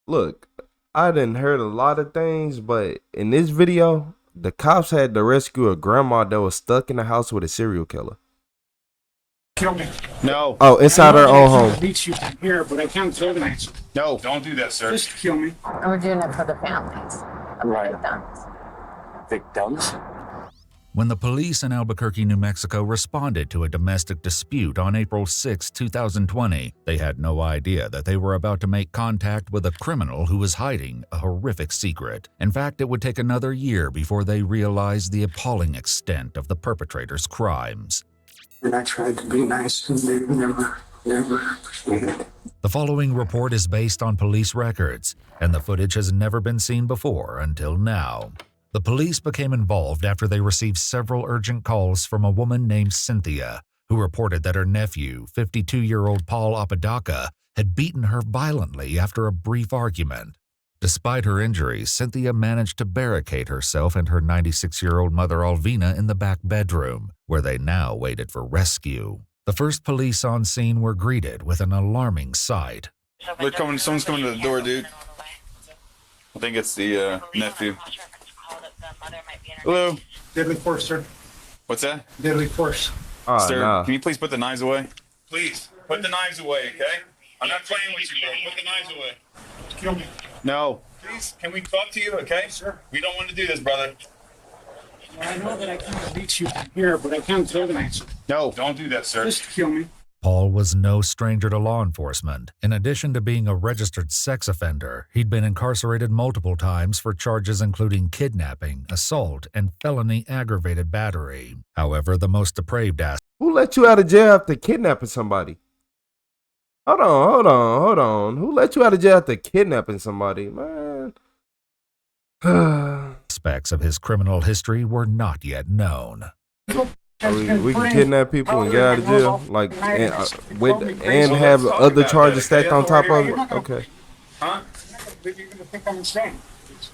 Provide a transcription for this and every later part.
Look, I done heard a lot of things, but in this video, the cops had to rescue a grandma that was stuck in the house with a serial killer. Kill me. No. Oh, inside her own home. Beat you here, but I can't organize. No. Don't do that, sir. Just kill me. And we're doing it for the families of victims. Victims? When the police in Albuquerque, New Mexico responded to a domestic dispute on April 6, 2020, they had no idea that they were about to make contact with a criminal who was hiding a horrific secret. In fact, it would take another year before they realized the appalling extent of the perpetrator's crimes. And I tried to be nice, and they never appreciated. The following report is based on police records, and the footage has never been seen before until now. The police became involved after they received several urgent calls from a woman named Cynthia, who reported that her nephew, 52-year-old Paul Apodaca, had beaten her violently after a brief argument. Despite her injuries, Cynthia managed to barricade herself and her 96-year-old mother Alvina in the back bedroom, where they now waited for rescue. The first police on scene were greeted with an alarming sight. Someone's coming to the door, dude. I think it's the nephew. Hello? Deadly force, sir. What's that? Deadly force. Sir, Nah. can you please put the knives away? Please, put the knives away, okay? I'm not playing with you, bro. Put the knives away. Kill me. No. Please, can we talk to you, okay? Sir. We don't want to do this, brother. I know that I can't beat you here, but I can't organize. No. Don't do that, sir. Just kill me. Paul was no stranger to law enforcement. In addition to being a registered sex offender, he'd been incarcerated multiple times for charges including kidnapping, assault, and felony aggravated battery. However, the most depraved aspect Who let you out of jail after kidnapping somebody? Hold on. Who let you out of jail after kidnapping somebody, man? aspects of his criminal history were not yet known. We can kidnap people and get out of jail, like, and have other charges stacked on top of it. Okay. Huh? You're going to think I'm insane.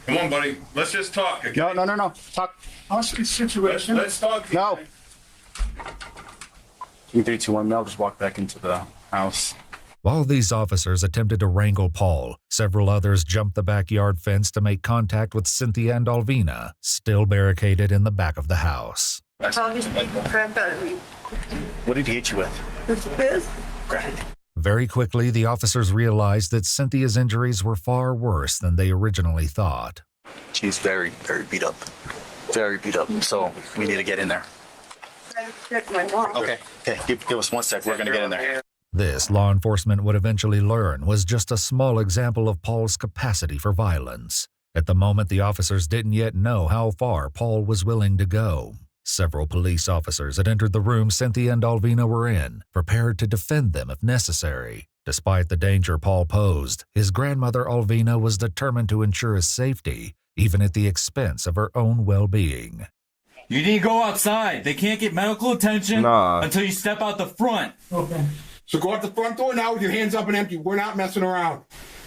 Come on, buddy. Let's just talk, okay? No. Talk. Hostage situation. Let's talk. No. 3, 2, 1, I'll just walk back into the house. While these officers attempted to wrangle Paul, several others jumped the backyard fence to make contact with Cynthia and Alvina, still barricaded in the back of the house. Paul just beat the crap out of me. What did he hit you with? With the fist. Great. Very quickly, the officers realized that Cynthia's injuries were far worse than they originally thought. She's very, very beat up. Very beat up. So we need to get in there. I checked my mom. Okay. Give us 1 sec. We're going to get in there. This, law enforcement would eventually learn, was just a small example of Paul's capacity for violence. At the moment, the officers didn't yet know how far Paul was willing to go. Several police officers had entered the room Cynthia and Alvina were in, prepared to defend them if necessary. Despite the danger Paul posed, his grandmother Alvina was determined to ensure his safety, even at the expense of her own well-being. You need to go outside. They can't get medical attention until you step out the front. Okay. So go out the front door now with your hands up and empty. We're not messing around.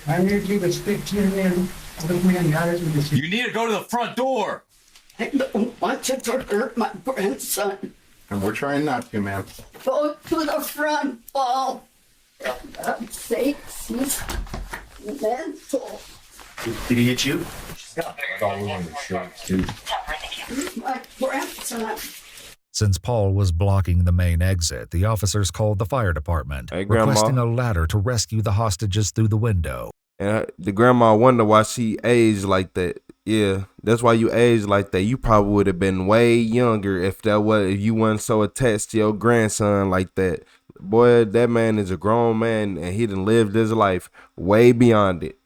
I need you to stick to your man. Look me in the eyes with this. You need to go to the front door. I don't want you to hurt my grandson. And we're trying not to, ma'am. Go to the front, Paul. For God's sakes, he's mental. Did he hit you? My grandson. Since Paul was blocking the main exit, the officers called the fire department, Hey, Grandma. requesting a ladder to rescue the hostages through the window. And the grandma wonder why she aged like that. Yeah, that's why you aged like that. You probably would have been way younger if you weren't so attached to your grandson like that. Boy, that man is a grown man and he done lived his life way beyond it.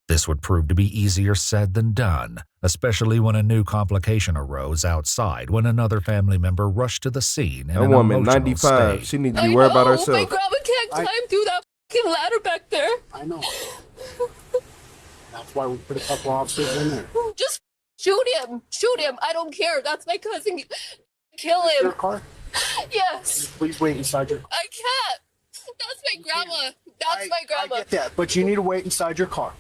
This would prove to be easier said than done, especially when a new complication arose outside when another family member rushed to the scene in That an woman, emotional 95, state. she needs to be worried about herself. My grandma can't climb through that fucking ladder back there. I know. That's why we put a couple officers in there. Just shoot him. Shoot him. I don't care. That's my cousin. Kill Your him. car? Yes. Please wait inside your car. I can't. That's my grandma. That's my grandma. I get that, but you need to wait inside your car.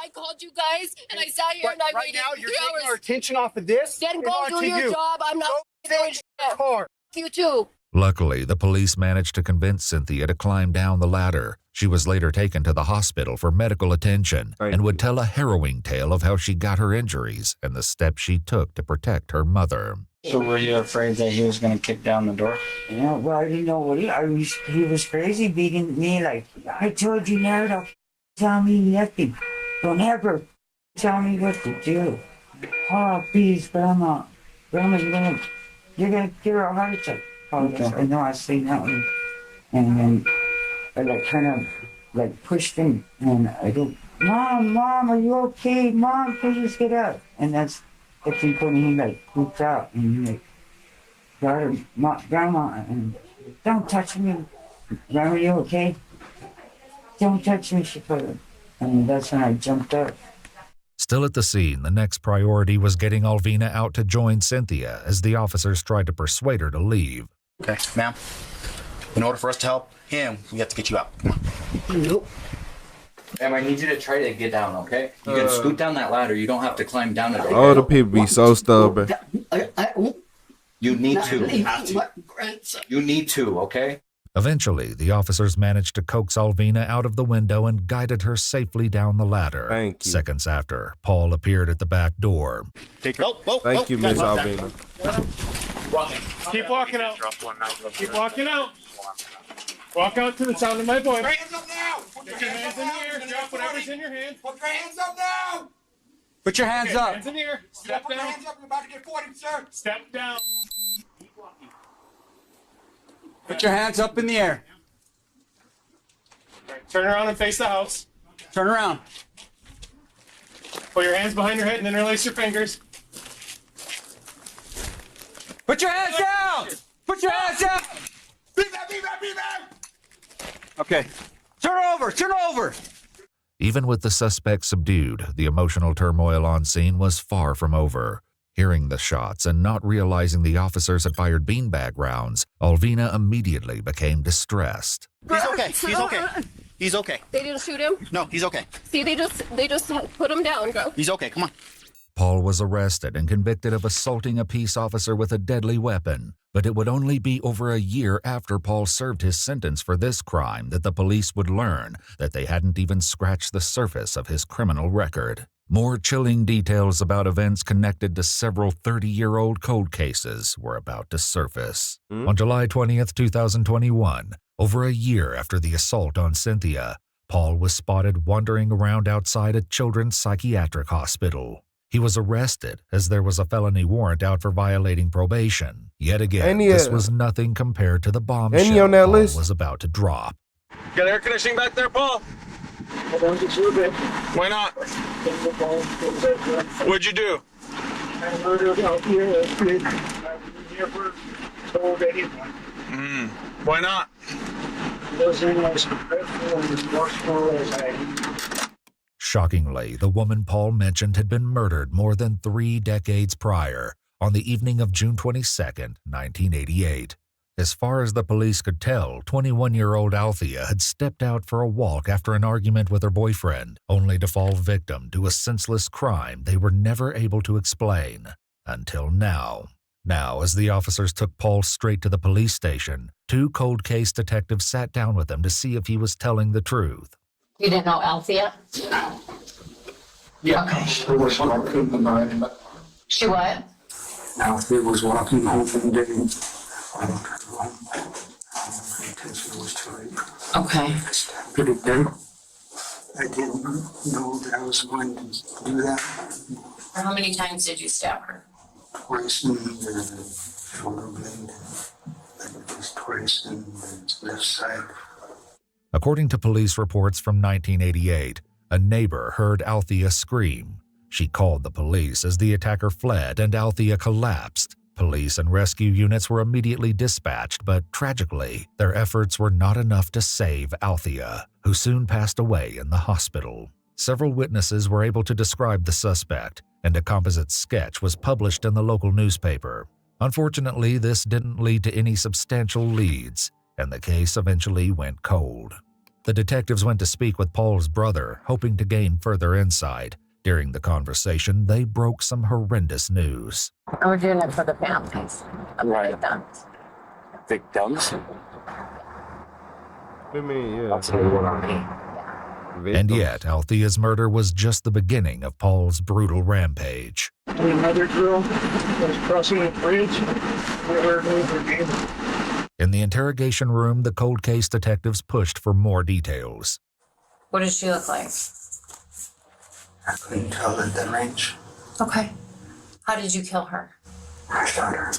I called you guys and I sat here and I right waited now, 3 you're taking our hours. attention off of this. Then and go onto do your you. job. I'm not Go doing inside your shit. car. You too. Luckily, the police managed to convince Cynthia to climb down the ladder. She was later taken to the hospital for medical attention and would tell a harrowing tale of how she got her injuries and the steps she took to protect her mother. So were you afraid that he was going to kick down the door? Yeah, well, I didn't know what he was crazy beating me like, I told you never to tell me nothing. Don't ever tell me what to do. Oh, please, Grandma. Grandma, you're gonna give her a heart attack. Oh, okay. I know, I seen that one. And then I kind of pushed him and I go, Mom, are you okay? Mom, please get up. And that's when he pooped out and he got her, Grandma, and don't touch me. Grandma, you okay? Don't touch me, she put her. And that's when I jumped up. Still at the scene, the next priority was getting Alvina out to join Cynthia as the officers tried to persuade her to leave. Okay, ma'am. In order for us to help him, we have to get you out. Come on. Nope. Ma'am, I need you to try to get down, okay? You can scoot down that ladder. You don't have to climb down it. All the people be so stubborn. You need to. You need to, okay? Eventually, the officers managed to coax Alvina out of the window and guided her safely down the ladder. Thank you. Seconds after, Paul appeared at the back door. Thank you, Miss Alvina. Keep walking out. Keep walking out. Walk out to the sound of my voice. Put your hands up now! Put your hands in the air. Drop whatever's in your hand. Put your hands up now! Put your hands up. Hands in the air. Step Put your down. hands up, you're about to get 40, sir! Step down. Put your hands up in the air. Turn around and face the house. Turn around. Put your hands behind your head and interlace your fingers. Put your hands down! Put your hands down! Be back! Okay. Turn over! Even with the suspect subdued, the emotional turmoil on scene was far from over. Hearing the shots and not realizing the officers had fired beanbag rounds, Alvina immediately became distressed. He's okay. He's okay. They didn't shoot him? No, he's okay. See, they just put him down, go. He's okay. Come on. Paul was arrested and convicted of assaulting a peace officer with a deadly weapon, but it would only be over a year after Paul served his sentence for this crime that the police would learn that they hadn't even scratched the surface of his criminal record. More chilling details about events connected to several 30-year-old cold cases were about to surface. On July 20th, 2021, over a year after the assault on Cynthia, Paul was spotted wandering around outside a children's psychiatric hospital. He was arrested as there was a felony warrant out for violating probation. Yet again, this was nothing compared to the bombshell on that Paul list? was about to drop. Got air conditioning back there, Paul? Why not? What'd you do? I murdered out here. I never told anyone. Why not? Wasn't as grateful and remorseful as I. Shockingly, the woman Paul mentioned had been murdered more than 3 decades prior, on the evening of June 22nd, 1988. As far as the police could tell, 21-year-old Althea had stepped out for a walk after an argument with her boyfriend, only to fall victim to a senseless crime they were never able to explain. Until now. Now, as the officers took Paul straight to the police station, 2 cold case detectives sat down with him to see if he was telling the truth. You didn't know Althea? Yeah, she was walking behind. She what? Althea was walking home from the day. I don't know. My intention was to rape. Okay. I stabbed her to death. I didn't know that I was going to do that. How many times did you stab her? Twice in the shoulder blade. It was twice in the left side. According to police reports from 1988, a neighbor heard Althea scream. She called the police as the attacker fled and Althea collapsed. Police and rescue units were immediately dispatched, but tragically, their efforts were not enough to save Althea, who soon passed away in the hospital. Several witnesses were able to describe the suspect, and a composite sketch was published in the local newspaper. Unfortunately, this didn't lead to any substantial leads, and the case eventually went cold. The detectives went to speak with Paul's brother, hoping to gain further insight. During the conversation, they broke some horrendous news. We're doing it for the families of the victims. Victims? I mean, yeah. I'll tell you what I mean. And yet, Althea's murder was just the beginning of Paul's brutal rampage. Another girl was crossing a bridge. We heard her name. In the interrogation room, the cold case detectives pushed for more details. What does she look like? I couldn't tell at the range. Okay. How did you kill her? I shot her.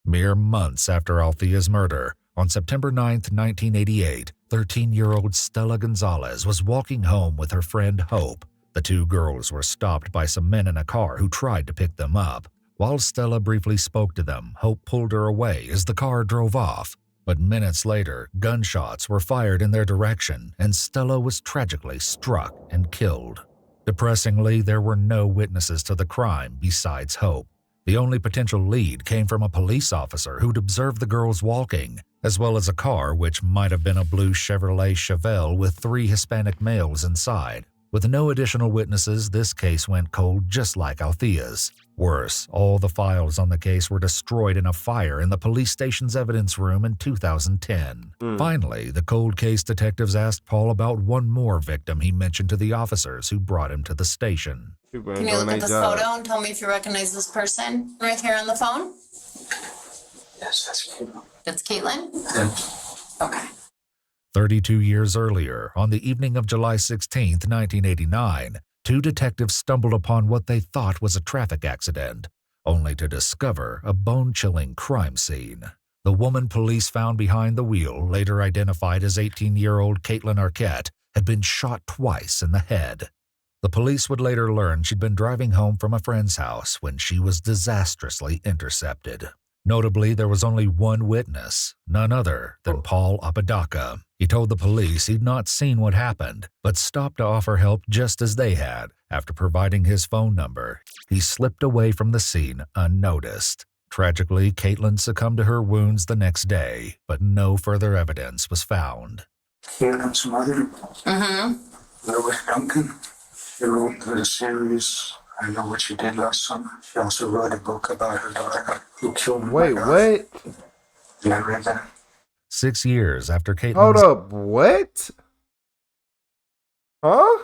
Mere months after Althea's murder, on September 9th, 1988, 13-year-old Stella Gonzalez was walking home with her friend Hope. The two girls were stopped by some men in a car who tried to pick them up. While Stella briefly spoke to them, Hope pulled her away as the car drove off. But minutes later, gunshots were fired in their direction, and Stella was tragically struck and killed. Depressingly, there were no witnesses to the crime besides Hope. The only potential lead came from a police officer who'd observed the girls walking, as well as a car which might have been a blue Chevrolet Chevelle with 3 Hispanic males inside. With no additional witnesses, this case went cold just like Althea's. Worse, all the files on the case were destroyed in a fire in the police station's evidence room in 2010. Finally, the cold case detectives asked Paul about one more victim he mentioned to the officers who brought him to the station. Can you look at this photo and tell me if you recognize this person right here on the phone? Yes, that's Caitlin. That's Caitlin? Yes. Okay. 32 years earlier, on the evening of July 16, 1989, 2 detectives stumbled upon what they thought was a traffic accident, only to discover a bone-chilling crime scene. The woman police found behind the wheel, later identified as 18-year-old Caitlin Arquette, had been shot twice in the head. The police would later learn she'd been driving home from a friend's house when she was disastrously intercepted. Notably, there was only one witness, none other than Paul Apodaca. He told the police he'd not seen what happened, but stopped to offer help just as they had. After providing his phone number, he slipped away from the scene unnoticed. Tragically, Caitlin succumbed to her wounds the next day, but no further evidence was found. Caitlin's mother, Mm-hmm. Lois Duncan, she wrote the series I Know What You Did Last Summer. She also wrote a book about her daughter who killed my Wait, daughter. what? And I read that. 6 years after Caitlin's... Hold up, what? Huh?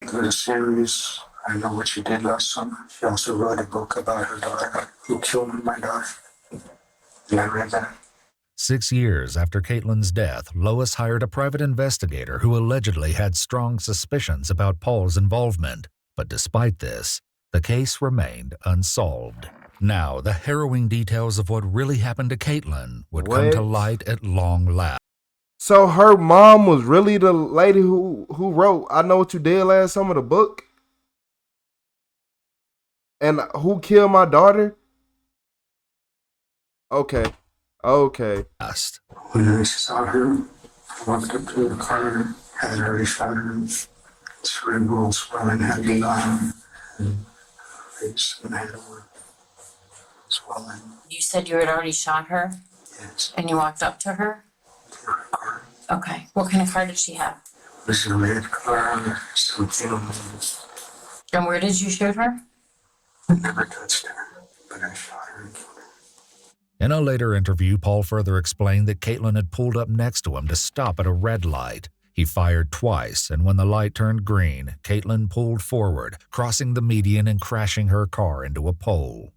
The series I Know What You Did Last Summer. She also wrote a book about her daughter who killed my daughter. And I read that. 6 years after Caitlin's death, Lois hired a private investigator who allegedly had strong suspicions about Paul's involvement. But despite this, the case remained unsolved. Now, the harrowing details of what really happened to Caitlin would come to light at long last. So her mom was really the lady who wrote I Know What You Did Last Summer, the book? And who killed my daughter? Okay. Okay. When I saw her, I walked up to the car, had already shot her. Cerebral swelling had been on her face and head were swelling. You said you had already shot her? Yes. And you walked up to her? Okay. What kind of car did she have? It was a red car, something. And where did you shoot her? I never touched her, but I shot her and killed her. In a later interview, Paul further explained that Caitlin had pulled up next to him to stop at a red light. He fired twice, and when the light turned green, Caitlin pulled forward, crossing the median and crashing her car into a pole.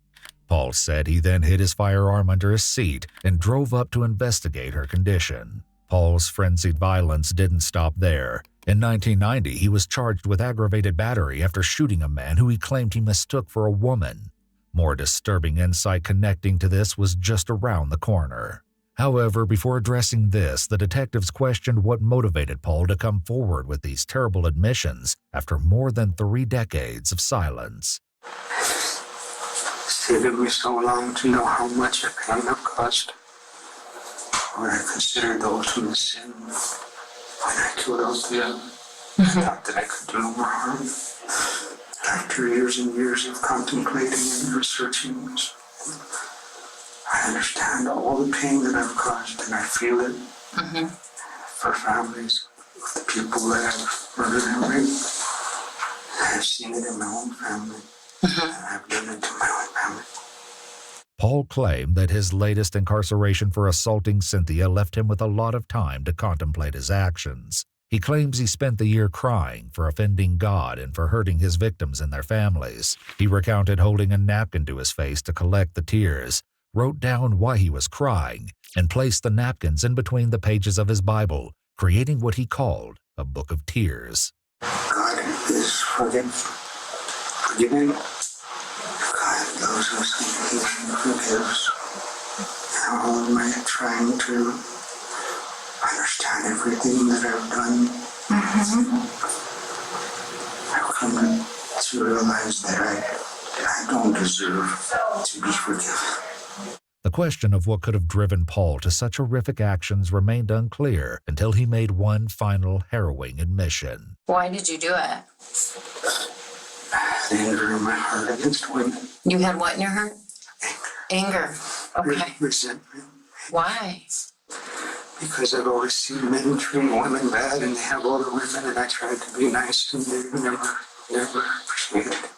Paul said he then hid his firearm under his seat and drove up to investigate her condition. Paul's frenzied violence didn't stop there. In 1990, he was charged with aggravated battery after shooting a man who he claimed he mistook for a woman. More disturbing insight connecting to this was just around the corner. However, before addressing this, the detectives questioned what motivated Paul to come forward with these terrible admissions after more than 3 decades of silence. It took me so long to know how much a pain have caused. What I considered the ultimate sin when I killed Althea. I thought that I could do no more harm. After years and years of contemplating and researching, I understand all the pain that I've caused, and I feel it for families of the people that I've murdered and raped. I've seen it in my own family, and I've done it to my own family. Paul claimed that his latest incarceration for assaulting Cynthia left him with a lot of time to contemplate his actions. He claims he spent the year crying for offending God and for hurting his victims and their families. He recounted holding a napkin to his face to collect the tears, wrote down why he was crying, and placed the napkins in between the pages of his Bible, creating what he called a book of tears. God is forgiving. God loves us and He forgives. How am I trying to understand everything that I've done? I've come to realize that I don't deserve to be forgiven. The question of what could have driven Paul to such horrific actions remained unclear until he made one final harrowing admission. Why did you do it? I had anger in my heart against women. You had what in your heart? Anger. Okay. Resentment. Why? Because I've always seen men treat women bad and they have older women and I tried to be nice and they never appreciated it.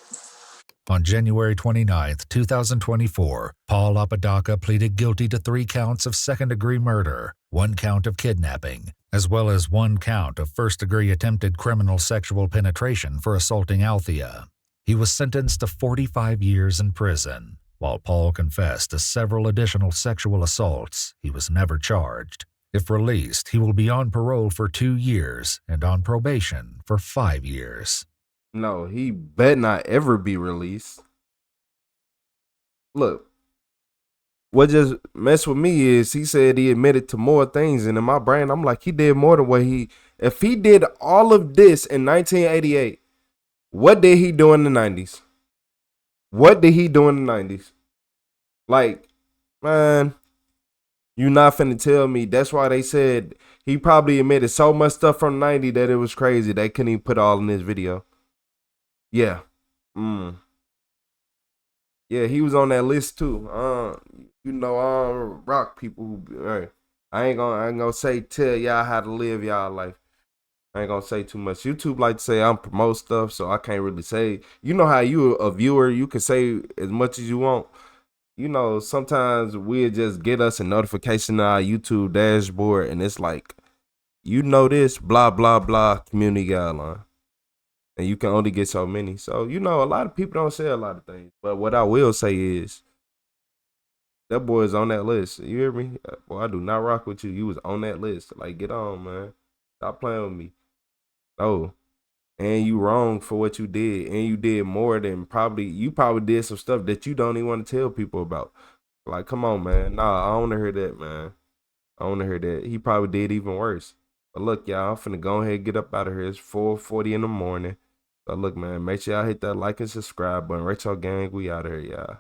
On January 29, 2024, Paul Apodaca pleaded guilty to 3 counts of second-degree murder, 1 count of kidnapping, as well as 1 count of first-degree attempted criminal sexual penetration for assaulting Althea. He was sentenced to 45 years in prison. While Paul confessed to several additional sexual assaults, he was never charged. If released, he will be on parole for 2 years and on probation for 5 years. No, he better not ever be released. Look, what just messed with me is he said he admitted to more things, and in my brain, I'm like, he did more than what if he did all of this in 1988, what did he do in the 90s? What did he do in the 90s? Like, man, you not finna tell me. That's why they said he probably admitted so much stuff from the 90s that it was crazy. They couldn't even put all in this video. Yeah. Yeah, he was on that list too. Rock people who, I ain't gonna say tell y'all how to live y'all life. I ain't gonna say too much. YouTube like to say I'm promote stuff, so I can't really say. You know how you a viewer, you can say as much as you want. You know, sometimes we'll just get us a notification on our YouTube dashboard, and it's like, you know this, blah, blah, blah, community guideline. And you can only get so many. So, you know, a lot of people don't say a lot of things. But what I will say is, that boy is on that list. You hear me? Boy, I do not rock with you. You was on that list. Like, get on, man. Stop playing with me. No. And you wrong for what you did. And you did more than you probably did some stuff that you don't even want to tell people about. Like, come on, man. Nah, I don't want to hear that, man. I don't want to hear that. He probably did even worse. But look, y'all, I'm finna go ahead and get up out of here. It's 4:40 in the morning. So look, man, make sure y'all hit that like and subscribe button. Retro Gang, we out of here, y'all.